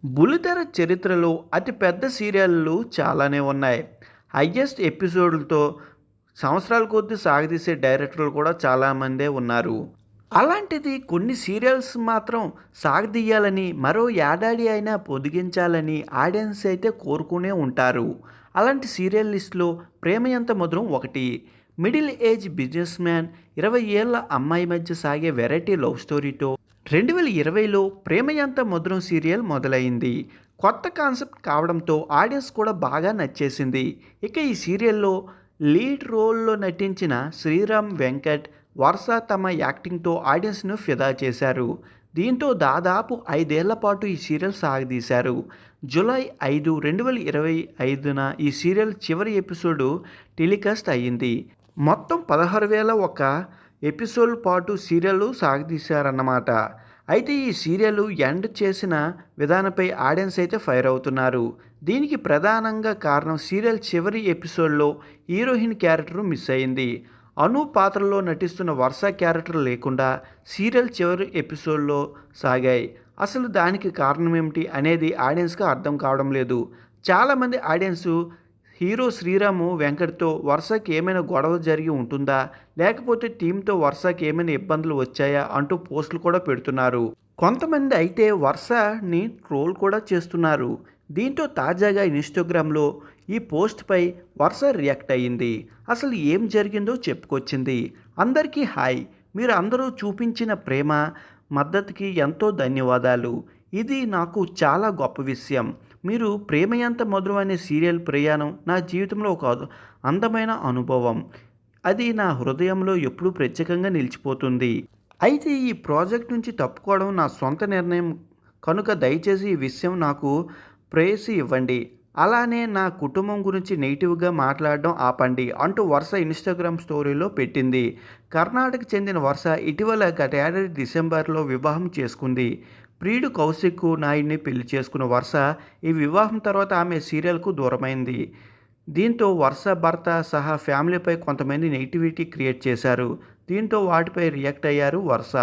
బుల్లితెర చరిత్రలో అతి పెద్ద సీరియళ్ళు చాలానే ఉన్నాయి. హైయెస్ట్ ఎపిసోడ్‌లతో సంవత్సరాల కొద్దీ సాగదీసే డైరెక్టర్లు కూడా చాలామందే ఉన్నారు. అలాంటిది కొన్ని సీరియల్స్ మాత్రం సాగదీయాలని, మరో ఏడాది అయినా పొడిగించాలని ఆడియన్స్ అయితే కోరుకునే ఉంటారు. అలాంటి సీరియల్ లిస్ట్‌లో 'ప్రేమ ఎంత మధురం' ఒకటి. మిడిల్ ఏజ్ బిజినెస్ మ్యాన్ 20 ఏళ్ల అమ్మాయి మధ్య సాగే వెరైటీ లవ్ స్టోరీతో 2020లో 'ప్రేమ ఎంత మధురం' సీరియల్ మొదలైంది. కొత్త కాన్సెప్ట్ కావడంతో ఆడియన్స్ కూడా బాగా నచ్చేసింది. ఇక ఈ సీరియల్‌లో లీడ్ రోల్‌లో నటించిన శ్రీరామ్ వెంకట్, వర్ష తమ యాక్టింగ్‌తో ఆడియన్స్‌ను ఫిదా చేశారు. దీంతో దాదాపు 5 ఏళ్ల పాటు ఈ సీరియల్ సాగదీశారు. జూలై 5, 2025న ఈ సీరియల్ చివరి ఎపిసోడ్ టెలికాస్ట్ అయ్యింది. మొత్తం 16,001 ఎపిసోడ్ల పాటు సీరియల్ సాగదీశారన్నమాట. అయితే ఈ సీరియల్ ఎండ్ చేసిన విధానంపై ఆడియన్స్ అయితే ఫైర్ అవుతున్నారు. దీనికి ప్రధానంగా కారణం సీరియల్ చివరి ఎపిసోడ్లో హీరోయిన్ క్యారెక్టర్ మిస్ అయింది. అను పాత్రలో నటిస్తున్న వర్ష క్యారెక్టర్ లేకుండా సీరియల్ చివరి ఎపిసోడ్లో సాగాయి. అసలు దానికి కారణం ఏమిటి అనేది ఆడియన్స్కి అర్థం కావడం లేదు. చాలామంది ఆడియన్స్ హీరో శ్రీరాము వెంకట్తో వర్షకి ఏమైనా గొడవ జరిగి ఉంటుందా, లేకపోతే టీంతో వర్షకి ఏమైనా ఇబ్బందులు వచ్చాయా అంటూ పోస్టులు కూడా పెడుతున్నారు. కొంతమంది అయితే వర్షని ట్రోల్ కూడా చేస్తున్నారు. దీంతో తాజాగా ఇన్స్టాగ్రామ్లో ఈ పోస్ట్పై వర్ష రియాక్ట్ అయ్యింది. అసలు ఏం జరిగిందో చెప్పుకొచ్చింది. అందరికీ హాయ్, మీరు అందరూ చూపించిన ప్రేమ, మద్దతుకి ఎంతో ధన్యవాదాలు. ఇది నాకు చాలా గొప్ప విషయం. మీరు 'ప్రేమ ఎంత మధురం' అనే సీరియల్ ప్రయాణం నా జీవితంలో ఒక అందమైన అనుభవం. అది నా హృదయంలో ఎప్పుడూ ప్రత్యేకంగా నిలిచిపోతుంది. అయితే ఈ ప్రాజెక్ట్ నుంచి తప్పుకోవడం నా సొంత నిర్ణయం కనుక దయచేసి ఈ విషయం నాకు ప్రేయసి ఇవ్వండి. అలానే నా కుటుంబం గురించి నెగిటివ్గా మాట్లాడడం ఆపండి అంటూ వర్ష ఇన్స్టాగ్రామ్ స్టోరీలో పెట్టింది. కర్ణాటక చెందిన వర్ష ఇటీవల గత ఏడాది డిసెంబర్లో వివాహం చేసుకుంది. ప్రియుడు కౌశిక్ నాయుడిని పెళ్లి చేసుకున్న వర్ష ఈ వివాహం తర్వాత ఆమె సీరియల్కు దూరమైంది. దీంతో వర్ష భర్త సహా ఫ్యామిలీపై కొంతమంది నెగిటివిటీ క్రియేట్ చేశారు. దీంతో వాటిపై రియాక్ట్ అయ్యారు వర్ష.